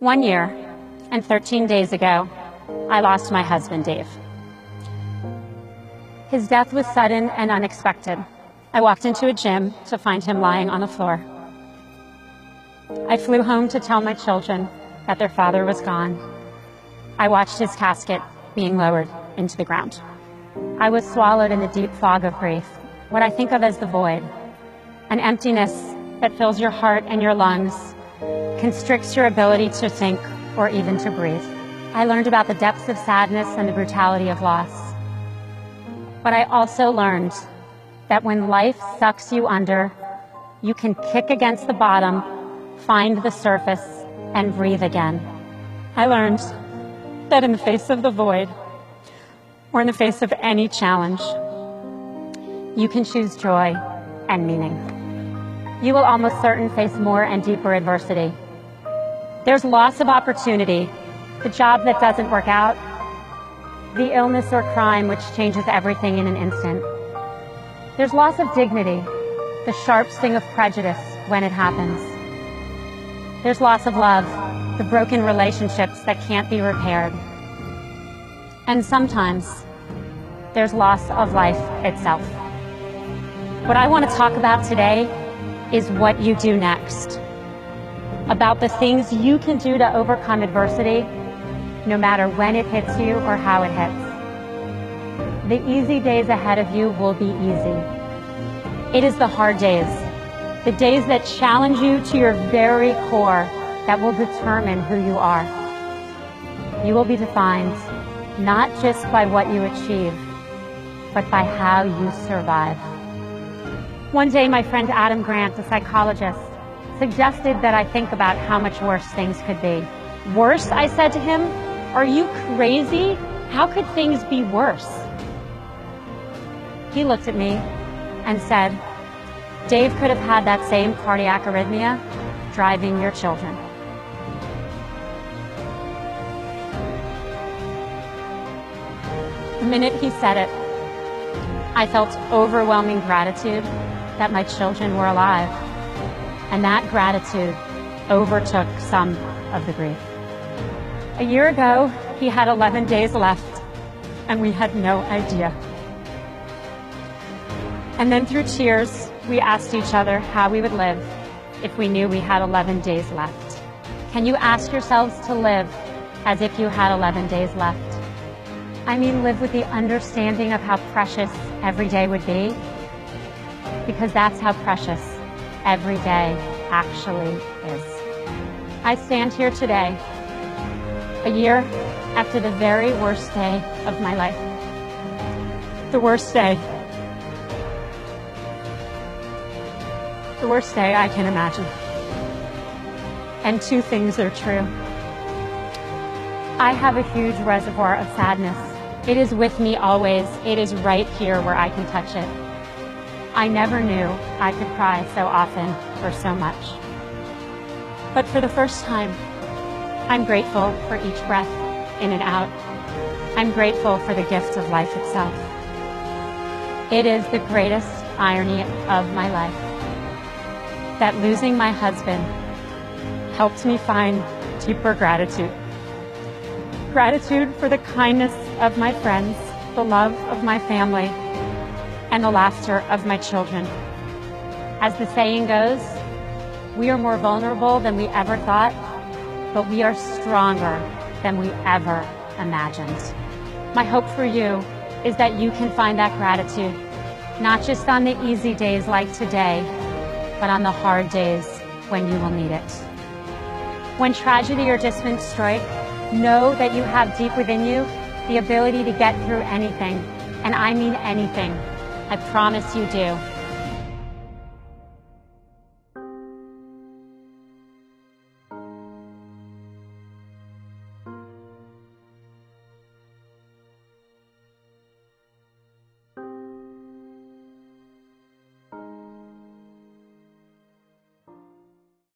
1 year and 13 days ago, I lost my husband, Dave. His death was sudden and unexpected. I walked into a gym to find him lying on the floor. I flew home to tell my children that their father was gone. I watched his casket being lowered into the ground. I was swallowed in the deep fog of grief, what I think of as the void, an emptiness that fills your heart and your lungs, constricts your ability to think or even to breathe. I learned about the depths of sadness and the brutality of loss. But I also learned that when life sucks you under, you can kick against the bottom, find the surface, and breathe again. I learned that in the face of the void, or in the face of any challenge, you can choose joy and meaning. You will almost certainly face more and deeper adversity. There's loss of opportunity, the job that doesn't work out, the illness or crime which changes everything in an instant. There's loss of dignity, the sharp sting of prejudice when it happens. There's loss of love, the broken relationships that can't be repaired. And sometimes there's loss of life itself. What I want to talk about today is what you do next, about the things you can do to overcome adversity, no matter when it hits you or how it hits. The easy days ahead of you will be easy. It is the hard days, the days that challenge you to your very core, that will determine who you are. You will be defined not just by what you achieve, but by how you survive. One day, my friend Adam Grant, a psychologist, suggested that I think about how much worse things could be. Worse, I said to him, are you crazy? How could things be worse? He looked at me and said, Dave could have had that same cardiac arrhythmia driving your children. The minute he said it, I felt overwhelming gratitude that my children were alive, and that gratitude overtook some of the grief. A year ago, he had 11 days left, and we had no idea. And then through tears, we asked each other how we would live if we knew we had 11 days left. Can you ask yourselves to live as if you had 11 days left? I mean, live with the understanding of how precious every day would be, because that's how precious every day actually is. I stand here today, a year after the very worst day of my life. The worst day. The worst day I can imagine. And two things are true. I have a huge reservoir of sadness. It is with me always. It is right here where I can touch it. I never knew I could cry so often for so much. But for the first time, I'm grateful for each breath in and out. I'm grateful for the gift of life itself. It is the greatest irony of my life that losing my husband helped me find deeper gratitude. Gratitude for the kindness of my friends, the love of my family, and the laughter of my children. As the saying goes, we are more vulnerable than we ever thought, but we are stronger than we ever imagined. My hope for you is that you can find that gratitude, not just on the easy days like today, but on the hard days when you will need it. When tragedy or dismay strike, know that you have deep within you the ability to get through anything, and I mean anything. I promise you do.